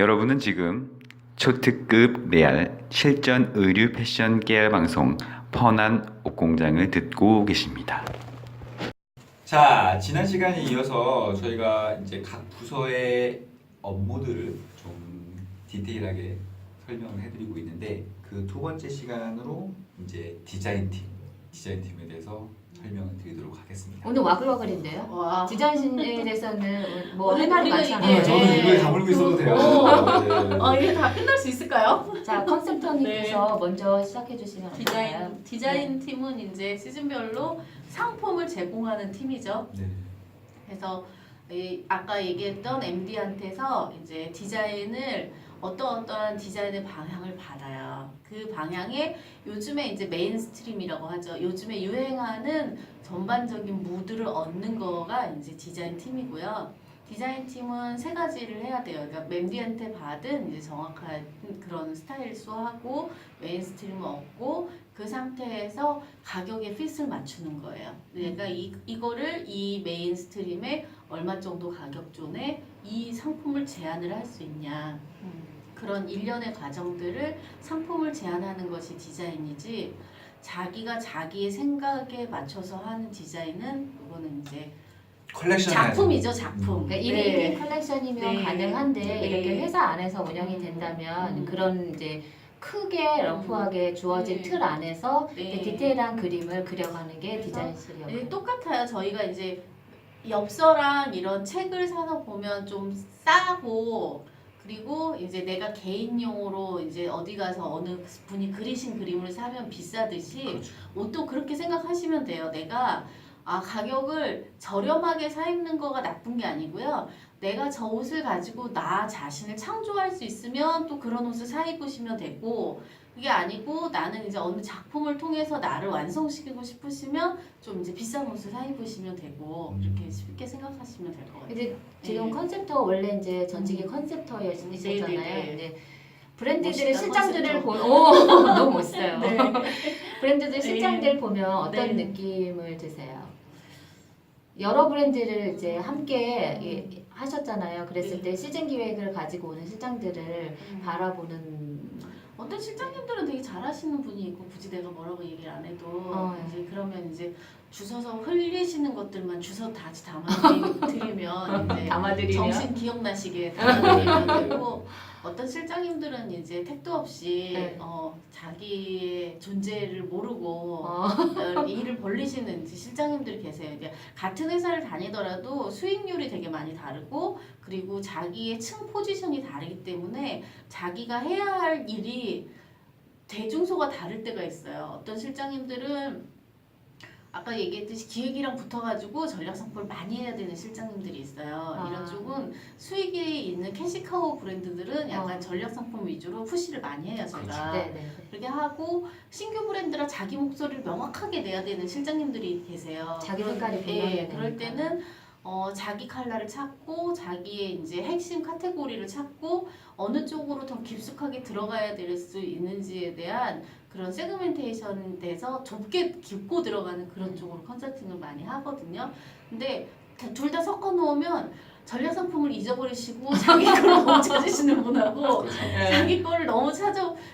여러분은 지금 초특급 레알 실전 의류 패션 깨알 방송 펀한 옷공장을 듣고 계십니다. 자, 지난 시간에 이어서 저희가 이제 각 부서의 업무들을 좀 디테일하게 설명을 해드리고 있는데 그 두 번째 시간으로 이제 디자인팀에 대해서 설명을 드리도록 하겠습니다. 오늘 와글와글인데요. 와. 디자인에 대해서는 뭐 오늘 할 말이 우리가 많지 이게- 않아요. 저는 이걸 다물고 있어도 돼요. 네. 이게 다 끝날 수 있을까요? 자, 컨셉터님께서 먼저 시작해 주시면 어떨까요? 디자인 팀은 이제 시즌별로 상품을 제공하는 팀이죠. 네. 그래서 아까 얘기했던 MD한테서 이제 디자인을 어떠한 디자인의 방향을 받아요. 그 방향에 요즘에 이제 메인스트림이라고 하죠. 요즘에 유행하는 전반적인 무드를 얻는 거가 이제 디자인 팀이고요. 디자인 팀은 세 가지를 해야 돼요. 그러니까 MD한테 받은 이제 정확한 그런 스타일 수하고 메인스트림을 얻고 그 상태에서 가격의 핏을 맞추는 거예요. 그러니까 이거를 이 메인스트림에 얼마 정도 가격 존에 이 상품을 제안을 할 수 있냐. 그런 일련의 과정들을 상품을 제안하는 것이 디자인이지 자기가 자기의 생각에 맞춰서 하는 디자인은 그거는 이제 컬렉션 작품이죠, 작품. 그러니까 1인 네. 1인 컬렉션이면 네. 가능한데 네. 이렇게 회사 안에서 운영이 된다면 그런 이제 크게 러프하게 주어진 네. 틀 안에서 네. 이제 디테일한 그림을 그려가는 게 그래서 디자인실이요. 똑같아요. 저희가 이제 엽서랑 이런 책을 사서 보면 좀 싸고 그리고 이제 내가 개인용으로 이제 어디 가서 어느 분이 그리신 그림을 사면 비싸듯이 그렇죠. 옷도 그렇게 생각하시면 돼요. 내가 가격을 저렴하게 사 입는 거가 나쁜 게 아니고요. 내가 저 옷을 가지고 나 자신을 창조할 수 있으면 또 그런 옷을 사 입으시면 되고 그게 아니고 나는 이제 어느 작품을 통해서 나를 완성시키고 싶으시면 좀 이제 비싼 옷을 사 입으시면 되고 이렇게 쉽게 생각하시면 될 것 같아요. 이제 지금 네. 컨셉터 원래 이제 전직이 컨셉터이셨잖아요. 네네네. 이제 브랜드들의 멋있다, 실장들을 컨셉터. 너무 멋있어요. 네. 브랜드들 실장들 보면 어떤 네. 느낌을 드세요? 여러 브랜드를 이제 함께 하셨잖아요. 그랬을 때 시즌 기획을 가지고 오는 실장들을 바라보는 어떤 실장님들은 되게 잘하시는 분이 있고 굳이 내가 뭐라고 얘기를 안 해도 이제 그러면 이제 주워서 흘리시는 것들만 주워 다시 담아드리면 이제 담아드리면 정신 기억나시게 담아드리면 되고 어떤 실장님들은 이제 택도 없이 네. 자기의 존재를 모르고 일을 벌리시는 이제 실장님들이 계세요. 이제 같은 회사를 다니더라도 수익률이 되게 많이 다르고 그리고 자기의 층 포지션이 다르기 때문에 자기가 해야 할 일이 대중소가 다를 때가 있어요. 어떤 실장님들은 아까 얘기했듯이 기획이랑 붙어가지고 전략 상품을 많이 해야 되는 실장님들이 있어요. 이런 쪽은 수익이 있는 캐시카우 브랜드들은 약간 전략 상품 위주로 푸시를 많이 해요. 제가 네네. 그렇게 하고 신규 브랜드라 자기 목소리를 명확하게 내야 되는 실장님들이 계세요. 자기 색깔이 분명해야 그럴 되니까. 때는 자기 컬러를 찾고 자기의 이제 핵심 카테고리를 찾고 어느 쪽으로 더 깊숙하게 들어가야 될 수 있는지에 대한 그런 세그멘테이션 돼서 좁게 깊고 들어가는 그런 쪽으로 컨설팅을 많이 하거든요. 근데 둘 다 섞어 놓으면 전략 상품을 잊어버리시고 자기 걸 너무 찾으시는 분하고 자기 거를 너무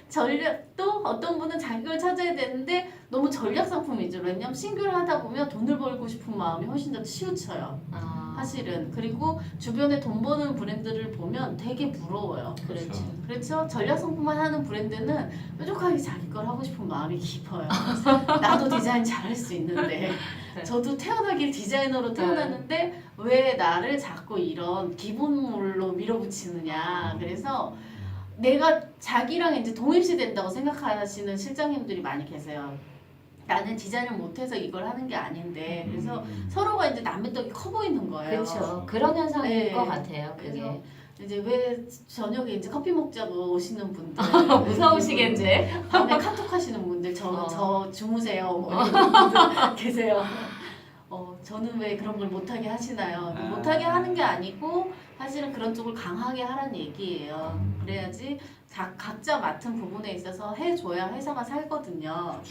전략도 어떤 분은 자기 걸 찾아야 되는데 너무 전략 상품 위주로 왜냐면 신규를 하다 보면 돈을 벌고 싶은 마음이 훨씬 더 치우쳐요. 사실은 그리고 주변에 돈 버는 브랜드를 보면 되게 부러워요. 그렇죠. 전략 상품만 하는 브랜드는 뾰족하게 자기 걸 하고 싶은 마음이 깊어요. 나도 디자인 잘할 수 있는데 저도 태어나길 디자이너로 태어났는데 왜 나를 자꾸 이런 기본물로 밀어붙이느냐. 그래서 내가 자기랑 이제 동일시 된다고 생각하시는 실장님들이 많이 계세요. 나는 디자인을 못해서 이걸 하는 게 아닌데 그래서 서로가 이제 남의 떡이 커 보이는 거예요. 그렇죠. 그런 현상일 네. 것 같아요. 그게. 그래서 이제 왜 저녁에 이제 커피 먹자고 오시는 분들 무서우시겠지? 밤에 카톡 하시는 분들 저 주무세요 뭐 이런 분들 계세요. 저는 왜 그런 걸 못하게 하시나요? 못하게 하는 게 아니고 사실은 그런 쪽을 강하게 하라는 얘기예요. 그래야지 각자 맡은 부분에 있어서 해줘야 회사가 살거든요.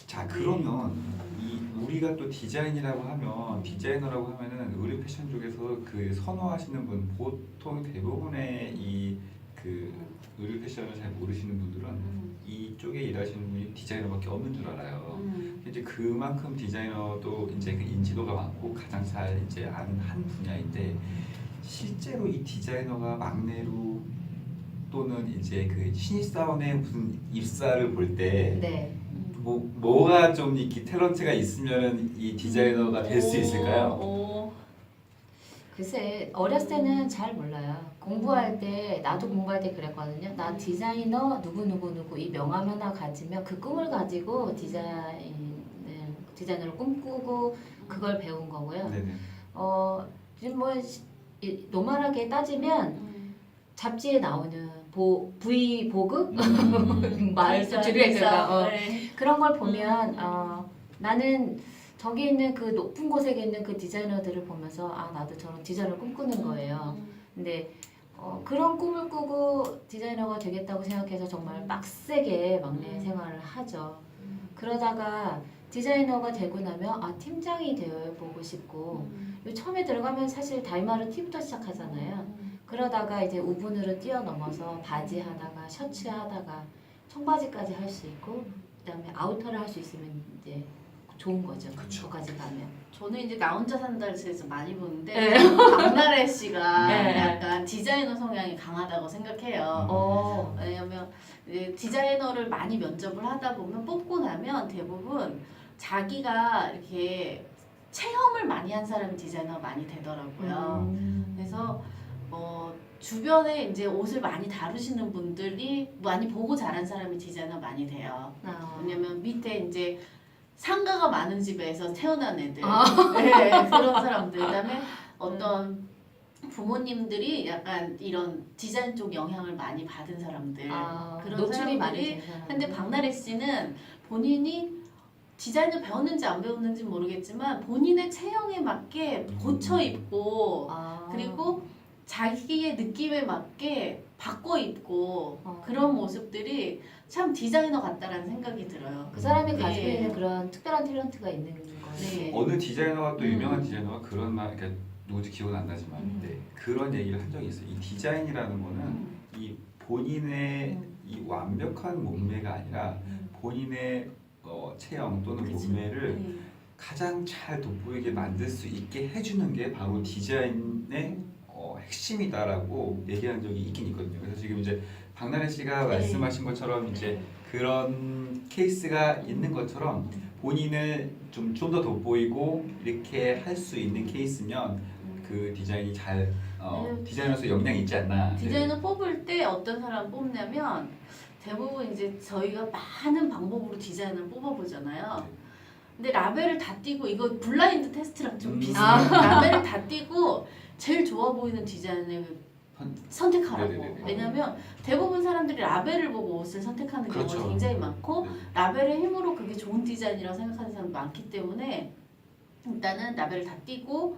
자, 그러면 이 우리가 또 디자인이라고 하면 디자이너라고 하면은 의류 패션 쪽에서 그 선호하시는 분 보통 대부분의 이 그 의류 패션을 잘 모르시는 분들은 이쪽에 일하시는 분이 디자이너밖에 없는 줄 알아요. 이제 그만큼 디자이너도 이제 그 인지도가 많고 가장 잘 이제 아는 한 분야인데 실제로 이 디자이너가 막내로 또는 이제 그 신입사원의 무슨 입사를 볼 때 네. 뭐가 좀 이렇게 탤런트가 있으면 이 디자이너가 될 수 있을까요? 글쎄 어렸을 때는 잘 몰라요. 공부할 때 나도 공부할 때 그랬거든요. 나 디자이너 누구 이 명함 하나 가지면 그 꿈을 가지고 디자이너를 꿈꾸고 그걸 배운 거고요. 네네. 지금 뭐 노멀하게 따지면 잡지에 나오는 V 보급 말 줄여서 그런 걸 보면 나는 저기 있는 그 높은 곳에 있는 그 디자이너들을 보면서 아 나도 저런 디자이너를 꿈꾸는 거예요. 근데 그런 꿈을 꾸고 디자이너가 되겠다고 생각해서 정말 빡세게 막내 생활을 하죠. 그러다가 디자이너가 되고 나면 아 팀장이 되어 보고 싶고 처음에 들어가면 사실 다이마르 티부터 시작하잖아요. 그러다가 이제 우분으로 뛰어넘어서 바지 하다가 셔츠 하다가 청바지까지 할 수 있고 그다음에 아우터를 할 수 있으면 이제 좋은 거죠. 그쵸. 거기까지 가면. 저는 이제 나 혼자 산다에서 많이 보는데 네. 박나래 씨가 네. 약간 디자이너 성향이 강하다고 생각해요. 왜냐면 이제 디자이너를 많이 면접을 하다 보면 뽑고 나면 대부분 자기가 이렇게 체험을 많이 한 사람이 디자이너가 많이 되더라고요. 그래서 주변에 이제 옷을 많이 다루시는 분들이 많이 보고 자란 사람이 디자이너 많이 돼요. 왜냐면 밑에 이제 상가가 많은 집에서 태어난 애들, 네, 그런 사람들. 그다음에 어떤 부모님들이 약간 이런 디자인 쪽 영향을 많이 받은 사람들, 그런 노출이 많이 사람들이. 된 사람. 근데 박나래 씨는 본인이 디자인을 배웠는지 안 배웠는지 모르겠지만 본인의 체형에 맞게 고쳐 입고 그리고 자기의 느낌에 맞게 바꿔 입고 그런 모습들이 참 디자이너 같다라는 생각이 들어요. 그 사람이 네. 가지고 있는 그런 특별한 탤런트가 있는 거예요. 네. 어느 디자이너가 또 유명한 디자이너가 그런 말, 그러니까 누구지 기억은 안 나지만 네, 그런 얘기를 한 적이 있어요. 이 디자인이라는 거는 이 본인의 이 완벽한 몸매가 아니라 본인의 체형 또는 그치. 몸매를 가장 잘 돋보이게 만들 수 있게 해주는 게 바로 디자인의 핵심이다라고 얘기한 적이 있긴 있거든요. 그래서 지금 이제 박나래 씨가 말씀하신 것처럼 이제 그런 케이스가 있는 것처럼 본인을 좀 더 돋보이고 이렇게 할 수 있는 케이스면 그 디자인이 잘 디자이너로서 역량이 있지 않나. 디자이너 뽑을 때 어떤 사람 뽑냐면 대부분 이제 저희가 많은 방법으로 디자인을 뽑아보잖아요. 근데 라벨을 다 띄고 이거 블라인드 테스트랑 좀 비슷해요. 라벨을 다 띄고 제일 좋아 보이는 디자인을 선택하라고. 네네네네. 왜냐면 대부분 사람들이 라벨을 보고 옷을 선택하는 경우가 그렇죠. 굉장히 많고 네. 라벨의 힘으로 그게 좋은 디자인이라고 생각하는 사람이 많기 때문에 일단은 라벨을 다 띄고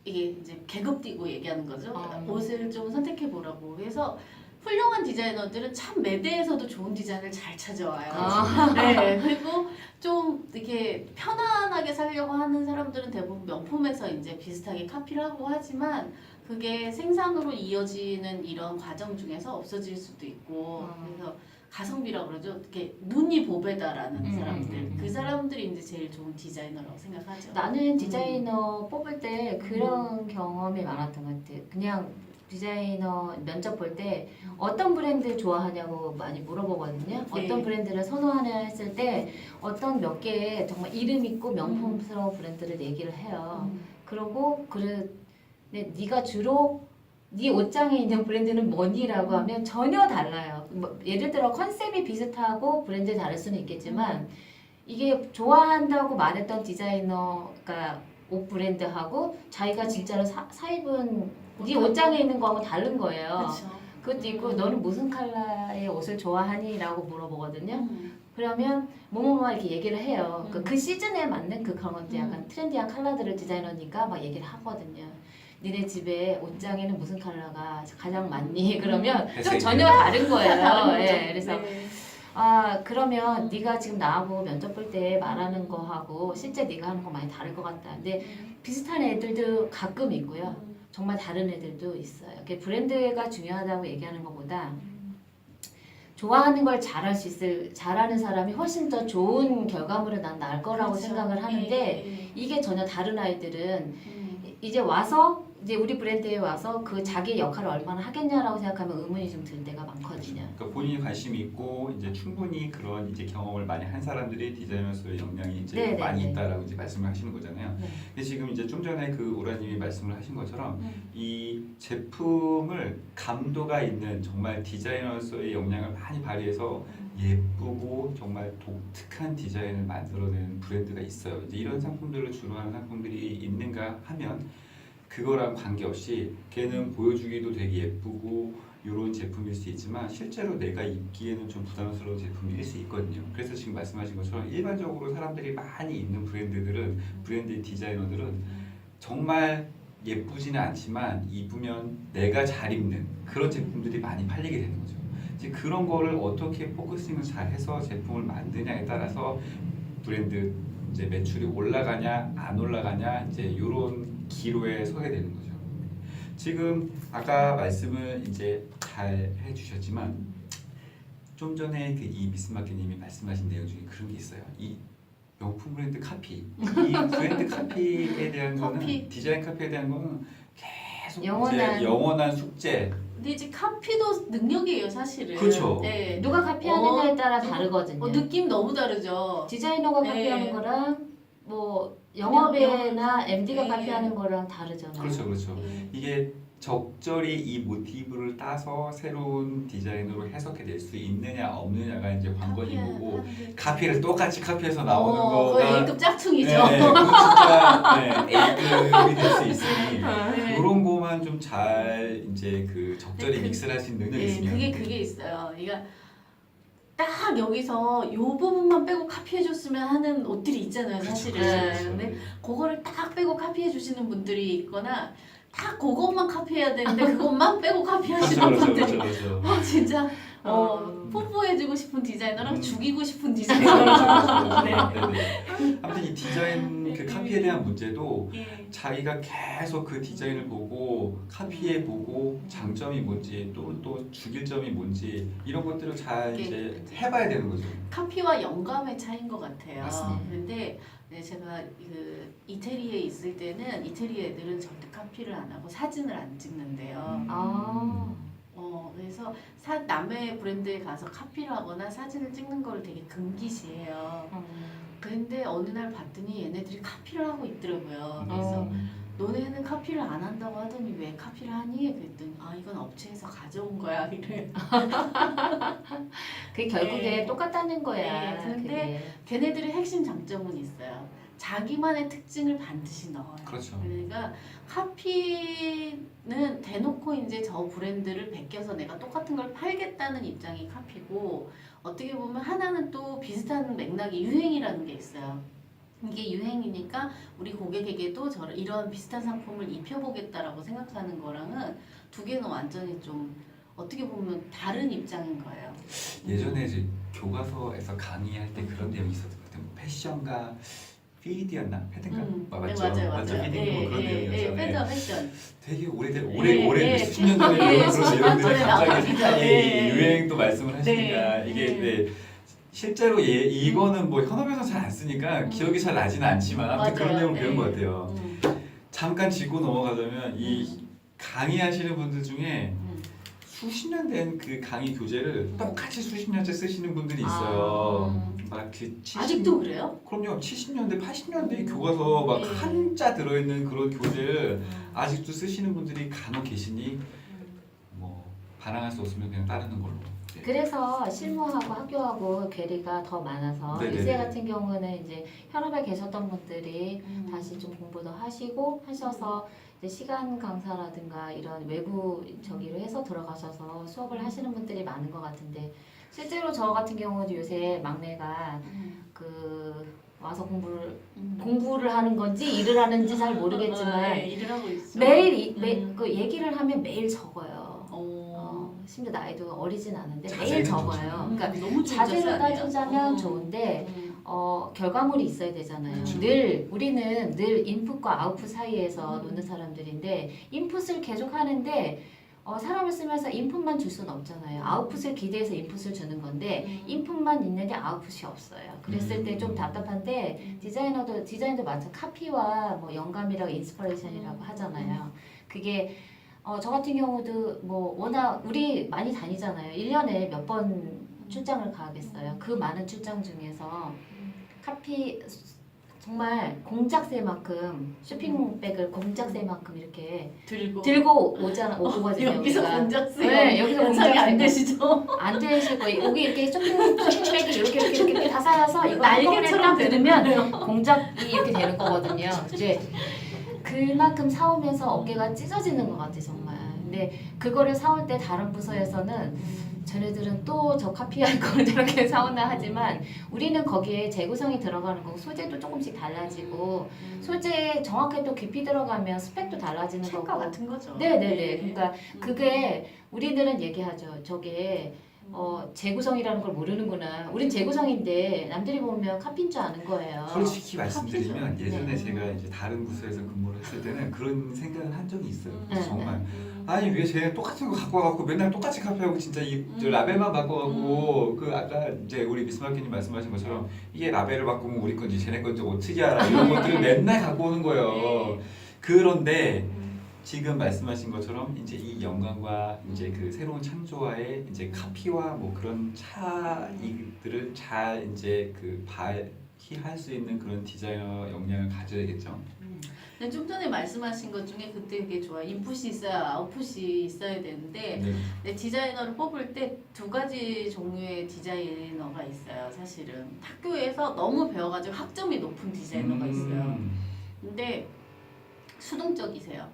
이게 이제 계급 띄고 얘기하는 거죠. 옷을 좀 선택해 보라고. 그래서 훌륭한 디자이너들은 참 매대에서도 좋은 디자인을 잘 찾아와요. 네, 그리고 좀 이렇게 편안하게 살려고 하는 사람들은 대부분 명품에서 이제 비슷하게 카피를 하고 하지만 그게 생산으로 이어지는 이런 과정 중에서 없어질 수도 있고 그래서 가성비라고 그러죠. 이렇게 눈이 보배다라는 사람들, 그 사람들이 이제 제일 좋은 디자이너라고 생각하죠. 나는 디자이너 뽑을 때 그런 경험이 많았던 것 같아. 그냥 디자이너 면접 볼 때 어떤 브랜드 좋아하냐고 많이 물어보거든요. 네. 어떤 브랜드를 선호하냐 했을 때 어떤 몇 개의 정말 이름 있고 명품스러운 브랜드를 얘기를 해요. 그러고 네가 주로 네 옷장에 있는 브랜드는 뭐니라고 하면 전혀 달라요. 뭐 예를 들어 컨셉이 비슷하고 브랜드 다를 수는 있겠지만 이게 좋아한다고 말했던 디자이너가 옷 브랜드하고 자기가 진짜로 사 입은 네 옷장에 있는 거하고 다른 거예요. 그렇죠. 그것도 있고 너는 무슨 컬러의 옷을 좋아하니? 라고 물어보거든요. 그러면 뭐뭐뭐 이렇게 얘기를 해요. 그 시즌에 맞는 그런 것들 약간 트렌디한 컬러들을 디자이너니까 막 얘기를 하거든요. 니네 집에 옷장에는 무슨 컬러가 가장 많니? 그러면 좀 전혀 다른 거예요. 예, 그래서 그러면 네가 지금 나하고 면접 볼 때 말하는 거하고 실제 네가 하는 거 많이 다를 것 같다. 근데 비슷한 애들도 가끔 있고요. 정말 다른 애들도 있어요. 이게 브랜드가 중요하다고 얘기하는 것보다 좋아하는 걸 잘하는 사람이 훨씬 더 좋은 결과물을 난 나을 거라고 그렇죠. 생각을 하는데 예. 이게 전혀 다른 아이들은 이제 와서 이제 우리 브랜드에 와서 그 자기 역할을 얼마나 하겠냐라고 생각하면 의문이 좀 들 때가 많거든요. 그러니까 본인이 관심이 있고 이제 충분히 그런 이제 경험을 많이 한 사람들이 디자이너로서의 역량이 이제 네, 많이 네, 있다라고 이제 말씀을 하시는 거잖아요. 네. 근데 지금 이제 좀 전에 그 오라님이 말씀을 하신 것처럼 이 제품을 감도가 있는 정말 디자이너로서의 역량을 많이 발휘해서 예쁘고 정말 독특한 디자인을 만들어내는 브랜드가 있어요. 이제 이런 상품들을 주로 하는 상품들이 있는가 하면 그거랑 관계없이 걔는 보여주기도 되게 예쁘고 이런 제품일 수 있지만 실제로 내가 입기에는 좀 부담스러운 제품일 수 있거든요. 그래서 지금 말씀하신 것처럼 일반적으로 사람들이 많이 입는 브랜드들은 브랜드 디자이너들은 정말 예쁘지는 않지만 입으면 내가 잘 입는 그런 제품들이 많이 팔리게 되는 거죠. 이제 그런 거를 어떻게 포커싱을 잘 해서 제품을 만드냐에 따라서 브랜드 이제 매출이 올라가냐 안 올라가냐 이제 이런 기로에 서게 되는 거죠. 지금 아까 말씀을 이제 잘 해주셨지만 좀 전에 그 이 미스마켓님이 말씀하신 내용 중에 그런 게 있어요. 이 명품 브랜드 카피, 이 브랜드 카피에 대한 거는 디자인 카피에 대한 거는 계속 영원한- 이제 영원한 숙제. 근데 이제 카피도 능력이에요, 사실은. 그렇죠. 네. 누가 카피하느냐에 따라 누구- 다르거든요. 느낌 너무 다르죠. 디자이너가 네. 카피하는 거랑 뭐 영업에나 MD가 네. 카피하는 거랑 다르잖아요. 그렇죠, 그렇죠. 네. 이게 적절히 이 모티브를 따서 새로운 디자인으로 해석해낼 수 있느냐 없느냐가 이제 관건인 거고 카피를 똑같이 카피해서 나오는 그거 거가 A급 짝퉁이죠. 네, 그거 진짜 A급이 될 수 있으니 네. 이런 거만 좀 잘 이제 그 적절히 네, 믹스를 할 수 있는 능력이 네, 있으면 그게 있어요. 그러니까 딱 여기서 요 부분만 빼고 카피해 줬으면 하는 옷들이 있잖아요, 그렇죠, 사실은. 그렇죠. 근데 그거를 딱 빼고 카피해 주시는 분들이 있거나 딱 그것만 카피해야 되는데 그것만 빼고 카피하시는 그렇죠, 분들이 그렇죠. 진짜 어. 뽀뽀해주고 싶은 디자이너랑 음. 죽이고 싶은 그렇죠, 디자이너랑 그렇죠. 네네. 아무튼 이 디자인 그 카피에 대한 문제도 예. 자기가 계속 그 디자인을 보고 카피해 보고 장점이 뭔지 또 죽일 점이 뭔지 이런 것들을 잘 이제 해봐야 되는 거죠. 카피와 영감의 차이인 것 같아요. 맞습니다. 근데 네, 제가 그 이태리에 있을 때는 이태리 애들은 절대 카피를 안 하고 사진을 안 찍는데요. 아. 그래서 남의 브랜드에 가서 카피를 하거나 사진을 찍는 걸 되게 금기시해요. 근데 어느 날 봤더니 얘네들이 카피를 하고 있더라고요. 그래서 너네는 카피를 안 한다고 하더니 왜 카피를 하니? 그랬더니 이건 업체에서 가져온 거야. 이래. 그게 결국에 네. 똑같다는 거야. 네, 근데 그게. 걔네들의 핵심 장점은 있어요. 자기만의 특징을 반드시 넣어요. 그렇죠. 그러니까 카피는 대놓고 이제 저 브랜드를 베껴서 내가 똑같은 걸 팔겠다는 입장이 카피고 어떻게 보면 하나는 또 비슷한 맥락이 유행이라는 게 있어요. 이게 유행이니까 우리 고객에게도 이런 비슷한 상품을 입혀보겠다라고 생각하는 거랑은 두 개는 완전히 좀 어떻게 보면 다른 입장인 거예요. 예전에 이제 교과서에서 강의할 때 그런 내용이 있었던 것 같아요. 패션과 필드였나? 패드인가? 맞죠? 네, 맞아요. 맞죠? 필드 뭐 그런 내용이었잖아요. 패션. 되게 오래된 예, 오래 예. 수십 년 전에 예, 그런 수십 년 내용들이 전에 갑자기 나왔죠. 이 예. 유행도 말씀을 하시니까 네, 이게 예. 네, 실제로 이거는 뭐 현업에서 잘 안 쓰니까 기억이 잘 나지는 않지만 아무튼 그런 맞아요. 내용을 배운 예. 것 같아요. 잠깐 짚고 넘어가자면 이 강의하시는 분들 중에 수십 년 된 그 강의 교재를 똑같이 수십 년째 쓰시는 분들이 있어요. 막그 아직도 그래요? 그럼요. 70년대, 80년대 교과서 막 네. 한자 들어있는 그런 교재를 아직도 쓰시는 분들이 간혹 계시니 뭐 반항할 수 없으면 그냥 따르는 걸로. 네. 그래서 실무하고 학교하고 괴리가 더 많아서 네네네. 요새 같은 경우는 이제 현업에 계셨던 분들이 다시 좀 공부도 하셔서 이제 시간 강사라든가 이런 외부 저기로 해서 들어가셔서 수업을 하시는 분들이 많은 것 같은데 실제로 저 같은 경우도 요새 막내가 그 와서 공부를 하는 건지 일을 하는지 잘 모르겠지만 일을 하고 있어. 매일 그 얘기를 하면 매일 적어요. 심지어 나이도 어리진 않은데 매일 자세는 적어요. 그러니까 너무 자세로 따지자면 음. 좋은데 결과물이 있어야 되잖아요. 그쵸. 우리는 늘 인풋과 아웃풋 사이에서 노는 사람들인데 인풋을 계속 하는데 사람을 쓰면서 인풋만 줄 수는 없잖아요. 아웃풋을 기대해서 인풋을 주는 건데 인풋만 있는데 아웃풋이 없어요. 그랬을 때 좀 답답한데 디자인도 마찬가지 카피와 뭐 영감이라고 인스퍼레이션이라고 하잖아요. 그게 저 같은 경우도 뭐 워낙 우리 많이 다니잖아요. 1년에 몇 번 출장을 가겠어요. 그 많은 출장 중에서 카피 정말 공작새만큼 쇼핑백을 공작새만큼 이렇게 들고 오거든요. 여기서 우리가. 공작새가 네, 여기서 연상이 안 공작새가. 되시죠? 안 되실 거예요. 여기 이렇게 쇼핑백이 이렇게 다 쌓여서 이거 한꺼번에 날개처럼 딱 들으면 공작이 이렇게 되는 거거든요. 이제 그만큼 사오면서 어깨가 찢어지는 것 같아 정말. 근데 그거를 사올 때 다른 부서에서는 쟤네들은 또 저 카피할 거를 저렇게 사오나 하지만 우리는 거기에 재구성이 들어가는 거고 소재도 조금씩 달라지고 소재에 정확하게 또 깊이 들어가면 스펙도 달라지는 책과 거고. 같은 거죠. 네네네. 그러니까 그게 우리들은 얘기하죠. 저게 재구성이라는 걸 모르는구나. 우린 재구성인데 남들이 보면 카피인 줄 아는 거예요. 솔직히 말씀드리면 카피죠. 예전에 네. 제가 이제 다른 부서에서 근무를 했을 때는 그런 생각을 한 적이 있어요. 네, 정말 아니 왜 쟤네 똑같은 거 갖고 와갖고 맨날 똑같이 카피하고 진짜 저 라벨만 바꿔갖고 그 아까 이제 우리 미스마키님 말씀하신 것처럼 이게 라벨을 바꾸면 우리 건지 쟤네 건지 어떻게 알아 이런 것들을 맨날 갖고 오는 거예요. 그런데 지금 말씀하신 것처럼 이제 이 영감과 이제 그 새로운 창조와의 이제 카피와 뭐 그런 차이들을 잘 이제 그 발휘할 수 있는 그런 디자이너 역량을 가져야겠죠. 근데 좀 전에 말씀하신 것 중에 그때 그게 좋아요. 인풋이 있어야 아웃풋이 있어야 되는데 네. 근데 디자이너를 뽑을 때 두 가지 종류의 디자이너가 있어요. 사실은 학교에서 너무 배워가지고 학점이 높은 디자이너가 있어요. 근데 수동적이세요.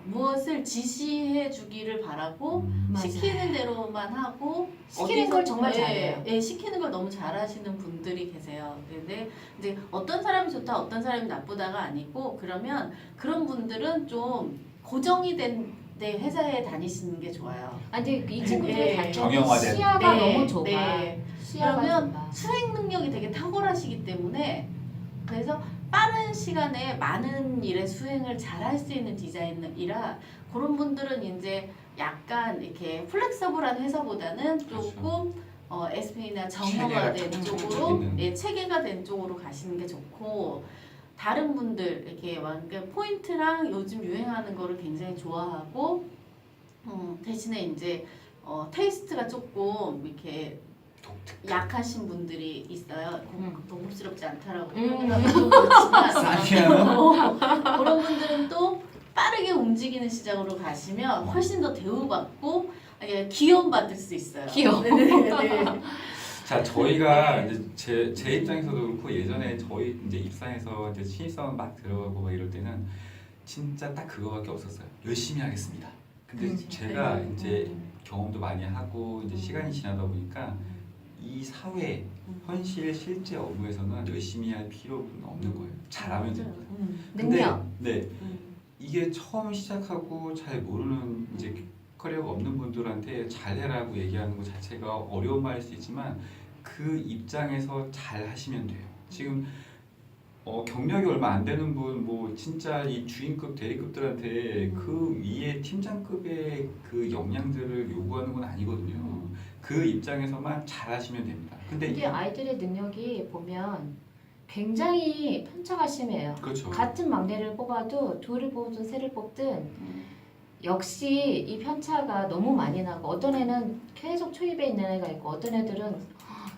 무엇을 지시해 주기를 바라고 맞아요. 시키는 대로만 하고 시키는 걸 정말 잘해요. 예, 시키는 걸 너무 잘하시는 분들이 계세요. 근데 이제 어떤 사람이 좋다, 어떤 사람이 나쁘다가 아니고 그러면 그런 분들은 좀 고정이 된 회사에 다니시는 게 좋아요. 아니 이 친구들의 네. 단점이 정형화된. 시야가 네, 너무 좁아. 네. 시야가 그러면 좁아. 수행 능력이 되게 탁월하시기 때문에 그래서 빠른 시간에 많은 일의 수행을 잘 할 수 있는 디자이너이라 그런 분들은 이제 약간 이렇게 플렉서블한 회사보다는 조금 SP나 정형화된 체계가 쪽으로 있는. 체계가 된 쪽으로 가시는 게 좋고 다른 분들 이렇게 완전 포인트랑 요즘 유행하는 거를 굉장히 좋아하고 대신에 이제 테이스트가 조금 이렇게 약하신 분들이 있어요. 고급스럽지 않다라고 표현하면 좀 그렇지만 사기하는 그런 분들은 또 빠르게 움직이는 시장으로 가시면 훨씬 더 대우받고 기여받을 수 있어요. 기여. 네네네. 자 저희가 이제 제 입장에서도 그렇고 예전에 저희 이제 입사해서 이제 신입사원 막 들어가고 막 이럴 때는 진짜 딱 그거밖에 없었어요. 열심히 하겠습니다. 근데 제가 이제 경험도 많이 하고 이제 시간이 지나다 보니까 이 사회 현실 실제 업무에서는 열심히 할 필요는 없는 거예요. 잘하면 됩니다. 근데 능력. 네 이게 처음 시작하고 잘 모르는 이제 커리어가 없는 분들한테 잘해라고 얘기하는 것 자체가 어려운 말일 수 있지만 그 입장에서 잘 하시면 돼요. 지금 경력이 얼마 안 되는 분 뭐 진짜 이 주인급 대리급들한테 그 위에 팀장급의 그 역량들을 요구하는 건 아니거든요. 그 입장에서만 잘 하시면 됩니다. 근데 아이들의 능력이 보면 굉장히 편차가 심해요. 그렇죠. 같은 막내를 뽑아도 둘을 뽑든 세를 뽑든 역시 이 편차가 너무 많이 나고 어떤 애는 계속 초입에 있는 애가 있고 어떤 애들은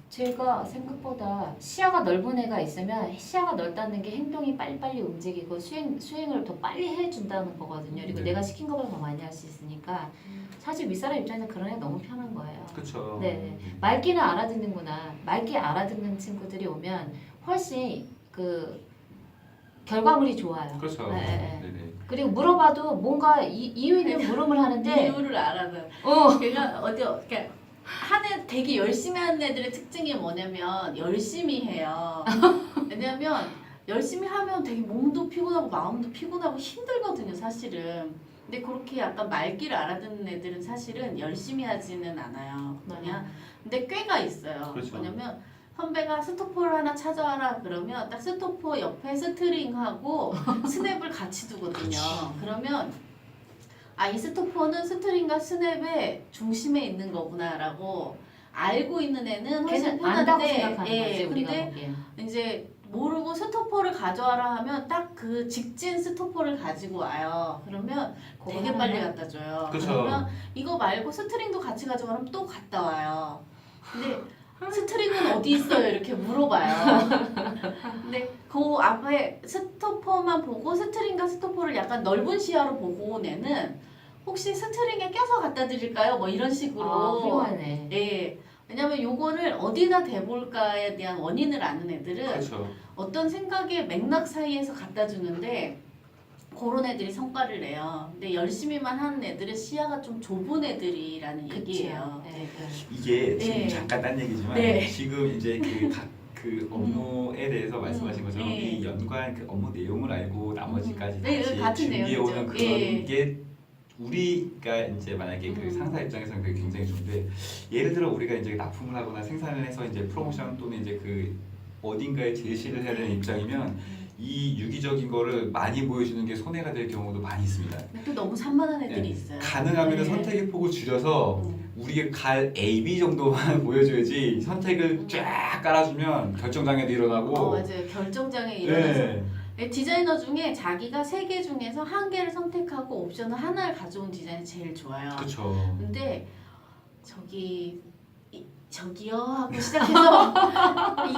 제가 생각보다 시야가 넓은 애가 있으면 시야가 넓다는 게 행동이 빨리빨리 움직이고 수행을 더 빨리 해준다는 거거든요. 그리고 네. 내가 시킨 것보다 더 많이 할 수 있으니까 사실 윗사람 입장에서 그런 애 너무 편한 거예요. 그렇죠. 네. 말귀는 알아듣는구나. 말귀 알아듣는 친구들이 오면 훨씬 그 결과물이 좋아요. 그렇죠. 네, 네. 네네. 그리고 물어봐도 뭔가 이유 있는 물음을 하는데 이유를 알아는. 걔가 그러니까 하는 되게 열심히 하는 애들의 특징이 뭐냐면 열심히 해요. 왜냐면 열심히 하면 되게 몸도 피곤하고 마음도 피곤하고 힘들거든요, 사실은. 근데 그렇게 약간 말귀를 알아듣는 애들은 사실은 열심히 하지는 않아요. 그냥 근데 꽤가 있어요. 그렇죠. 뭐냐면 선배가 스토퍼를 하나 찾아와라 그러면 딱 스토퍼 옆에 스트링하고 스냅을 같이 두거든요. 그러면 아, 이 스토퍼는 스트링과 스냅의 중심에 있는 거구나라고 알고 있는 애는 훨씬 걔는 안다고 편한데, 생각하는 거지 우리가 근데 보기엔. 이제 모르고 스토퍼를 가져와라 하면 딱 그 직진 스토퍼를 가지고 와요. 그러면 되게 그거 빨리 하나만? 갖다 줘요. 그쵸. 그러면 이거 말고 스트링도 같이 가져가면 또 갔다 와요. 근데 스트링은 어디 있어요? 이렇게 물어봐요. 근데 그 앞에 스토퍼만 보고 스트링과 스토퍼를 약간 넓은 시야로 보고 온 애는 혹시 스트링에 껴서 갖다 드릴까요? 뭐 이런 식으로. 아, 훌륭하네. 예. 왜냐면 요거를 어디다 대볼까에 대한 원인을 아는 애들은 그렇죠. 어떤 생각의 맥락 사이에서 갖다 주는데 그런 애들이 성과를 내요. 근데 열심히만 하는 애들은 시야가 좀 좁은 애들이라는 얘기예요. 네, 네. 이게 지금 네. 잠깐 딴 얘기지만 네. 지금 이제 그 업무에 대해서 말씀하신 것처럼 네. 이 연관 그 업무 내용을 알고 나머지까지 네, 다시 같은 준비해오는 내용이죠. 그런 예. 게 우리가 이제 만약에 그 상사 입장에서는 그게 굉장히 좋은데 예를 들어 우리가 이제 납품을 하거나 생산을 해서 이제 프로모션 또는 이제 그 어딘가에 제시를 해야 되는 입장이면 이 유기적인 거를 많이 보여주는 게 손해가 될 경우도 많이 있습니다. 근데 또 너무 산만한 애들이 네. 있어요. 가능하면 네. 선택의 폭을 줄여서 우리가 갈 A, B 정도만 보여줘야지 선택을 쫙 깔아주면 결정장애도 일어나고 맞아요. 결정장애 일어나서 네. 네, 디자이너 중에 자기가 3개 중에서 1개를 선택하고 옵션을 하나를 가져온 디자인이 제일 좋아요. 그렇죠. 근데 저기요 하고 시작해서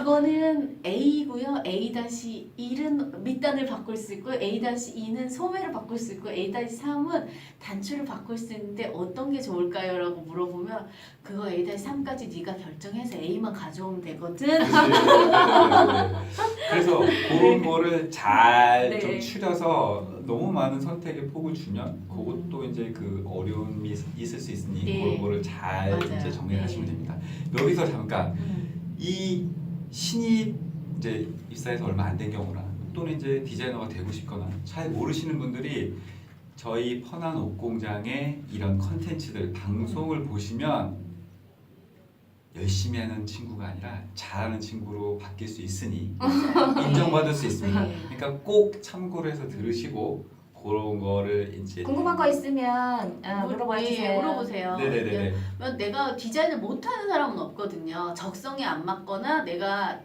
이거는 A고요. A-1은 밑단을 바꿀 수 있고 A-2는 소매를 바꿀 수 있고 A-3은 단추를 바꿀 수 있는데 어떤 게 좋을까요? 라고 물어보면 그거 A-3까지 네가 결정해서 A만 가져오면 되거든. 그치. 네. 그래서 그런 거를 잘 네. 좀 추려서 너무 많은 선택의 폭을 주면 그것도 이제 그 어려움이 있을 수 있으니 네. 그런 거를 잘 맞아요. 이제 정리하시면 네. 됩니다. 여기서 잠깐 이 신입 이제 입사해서 얼마 안 된 경우나 또는 이제 디자이너가 되고 싶거나 잘 모르시는 분들이 저희 퍼난 옷공장의 이런 컨텐츠들 방송을 보시면 열심히 하는 친구가 아니라 잘하는 친구로 바뀔 수 있으니 인정받을 수 있습니다. 네. 그러니까 꼭 참고를 해서 들으시고 그런 거를 이제 궁금한 거 있으면 물어봐 주세요. 물어보세요. 네네네. 내가 디자인을 못하는 사람은 없거든요. 적성에 안 맞거나 내가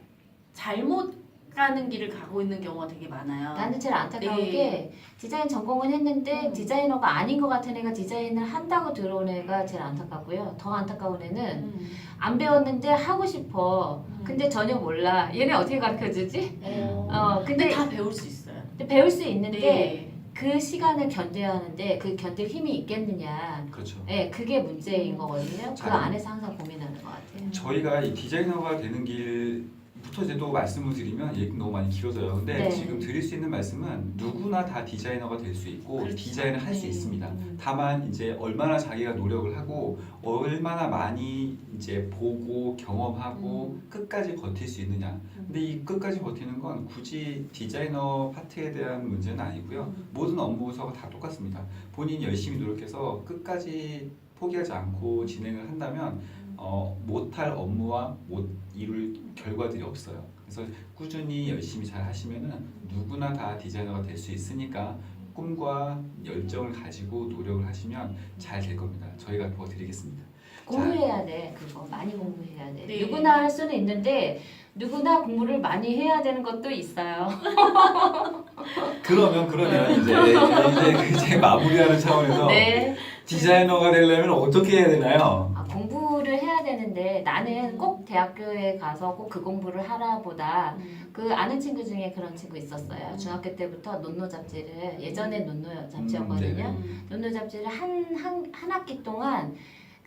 잘못 가는 길을 가고 있는 경우가 되게 많아요. 나는 제일 안타까운 네. 게 디자인 전공은 했는데 디자이너가 아닌 것 같은 애가 디자인을 한다고 들어온 애가 제일 안타깝고요. 더 안타까운 애는 안 배웠는데 하고 싶어. 근데 전혀 몰라. 얘네 어떻게 가르쳐주지? 근데 근데 다 배울 수 있어요. 배울 수 있는데 네. 그 시간을 견뎌야 하는데 그 견딜 힘이 있겠느냐. 그렇죠. 네, 그게 문제인 거거든요. 그 자, 안에서 항상 고민하는 것 같아요. 저희가 이 디자이너가 되는 길부터 이제 또 말씀을 드리면 얘기 너무 많이 길어져요. 근데 네. 지금 드릴 수 있는 말씀은 누구나 다 디자이너가 될 수 있고 그렇죠. 디자인을 할 수 네. 있습니다. 다만 이제 얼마나 자기가 노력을 하고 얼마나 많이 이제 보고 경험하고 끝까지 버틸 수 있느냐. 근데 이 끝까지 버티는 건 굳이 디자이너 파트에 대한 문제는 아니고요. 모든 업무서가 다 똑같습니다. 본인이 열심히 노력해서 끝까지 포기하지 않고 진행을 한다면 못할 업무와 못 이룰 결과들이 없어요. 그래서 꾸준히 열심히 잘 하시면은 누구나 다 디자이너가 될 수 있으니까 꿈과 열정을 가지고 노력을 하시면 잘 될 겁니다. 저희가 도와드리겠습니다. 공부해야 돼. 그거 많이 공부해야 돼. 네. 누구나 할 수는 있는데 누구나 공부를 많이 해야 되는 것도 있어요. 그러면 이제 마무리하는 차원에서 네. 디자이너가 되려면 어떻게 해야 되나요? 공부를 해야 되는데 나는 꼭 대학교에 가서 꼭 그 공부를 하라보다 그 아는 친구 중에 그런 친구 있었어요. 중학교 때부터 논노 잡지를 예전에 논노 잡지였거든요. 논노 잡지를 한 학기 동안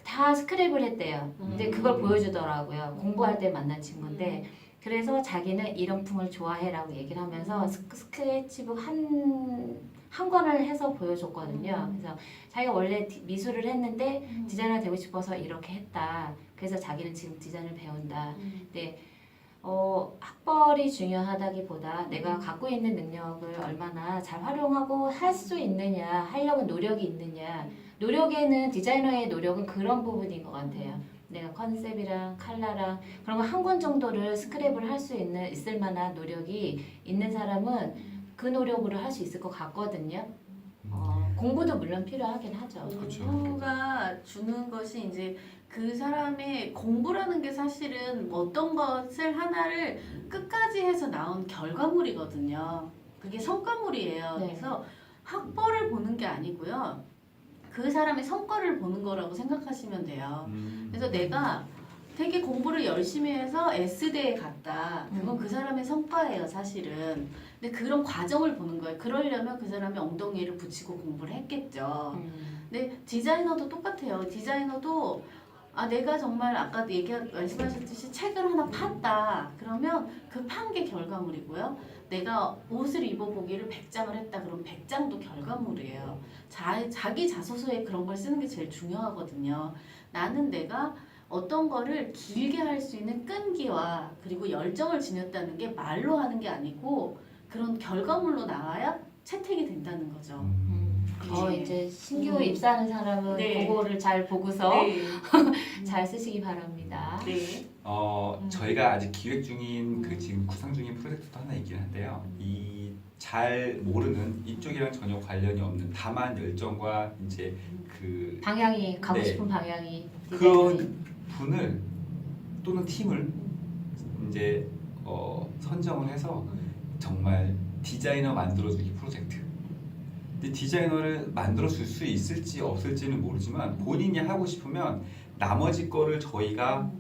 다 스크랩을 했대요. 근데 그걸 보여주더라고요. 공부할 때 만난 친구인데 그래서 자기는 이런 풍을 좋아해라고 얘기를 하면서 스케치북 한 권을 해서 보여줬거든요. 그래서 자기가 원래 미술을 했는데 디자이너 되고 싶어서 이렇게 했다. 그래서 자기는 지금 디자인을 배운다. 근데 학벌이 중요하다기보다 내가 갖고 있는 능력을 얼마나 잘 활용하고 할 수 있느냐, 하려고 노력이 있느냐. 노력에는 디자이너의 노력은 그런 부분인 것 같아요. 내가 컨셉이랑 컬러랑 그런 거 한 권 정도를 스크랩을 할 수 있을 만한 노력이 있는 사람은 그 노력으로 할 수 있을 것 같거든요. 공부도 물론 필요하긴 하죠. 그렇죠. 공부가 주는 것이 이제 그 사람의 공부라는 게 사실은 어떤 것을 하나를 끝까지 해서 나온 결과물이거든요. 그게 성과물이에요. 네. 그래서 학벌을 보는 게 아니고요. 그 사람의 성과를 보는 거라고 생각하시면 돼요. 그래서 내가 되게 공부를 열심히 해서 S대에 갔다. 그건 그 사람의 성과예요, 사실은. 근데 그런 과정을 보는 거예요. 그러려면 그 사람이 엉덩이를 붙이고 공부를 했겠죠. 근데 디자이너도 똑같아요. 디자이너도 내가 정말 아까 말씀하셨듯이 책을 하나 팠다. 그러면 그 판 게 결과물이고요. 내가 옷을 입어보기를 100장을 했다. 그럼 100장도 결과물이에요. 자기 자소서에 그런 걸 쓰는 게 제일 중요하거든요. 나는 내가 어떤 거를 길게 할 수 있는 끈기와 그리고 열정을 지녔다는 게 말로 하는 게 아니고 그런 결과물로 나와야 채택이 된다는 거죠. 이제 신규 입사하는 사람은 네. 그거를 잘 보고서 네. 잘 쓰시기 바랍니다. 네. 저희가 아직 기획 중인 지금 구상 중인 프로젝트도 하나 있긴 한데요. 이 잘 모르는 이쪽이랑 전혀 관련이 없는 다만 열정과 이제 그 방향이 가고 네. 싶은 방향이 그런 분을 또는 팀을 이제 선정을 해서 정말 디자이너 만들어주기 프로젝트. 근데 디자이너를 만들어줄 수 있을지 없을지는 모르지만 본인이 하고 싶으면 나머지 거를 저희가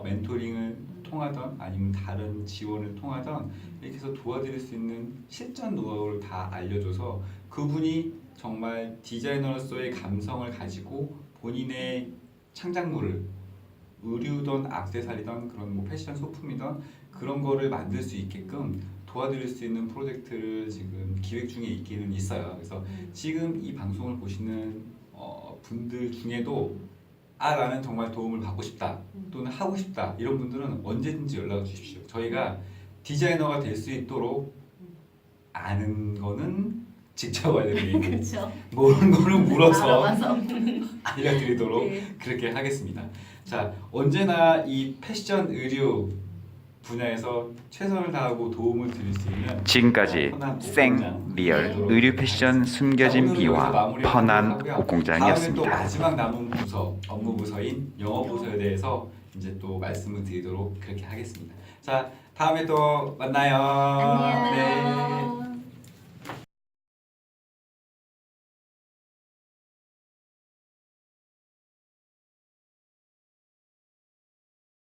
멘토링을 통하던 아니면 다른 지원을 통하던 이렇게 해서 도와드릴 수 있는 실전 노하우를 다 알려줘서 그분이 정말 디자이너로서의 감성을 가지고 본인의 창작물을 의류든 액세서리든 그런 뭐 패션 소품이든 그런 거를 만들 수 있게끔 도와드릴 수 있는 프로젝트를 지금 기획 중에 있기는 있어요. 그래서 지금 이 방송을 보시는 분들 중에도 나는 정말 도움을 받고 싶다 또는 하고 싶다 이런 분들은 언제든지 연락을 주십시오. 저희가 디자이너가 될 수 있도록 아는 거는 직접 알려드리고 그렇죠. 모르는 거는 물어서 알아봐서. 알려드리도록 네. 그렇게 하겠습니다. 자, 언제나 이 패션 의류 분야에서 최선을 다하고 도움을 드릴 수 있는 지금까지 생 리얼 의류 패션 숨겨진 비와 펀한 다음에 또 옷공장이었습니다. 마지막 남은 부서, 업무 부서인 영어 부서에 대해서 이제 또 말씀을 드리도록 그렇게 하겠습니다. 자, 다음에 또 만나요. 안녕. 네.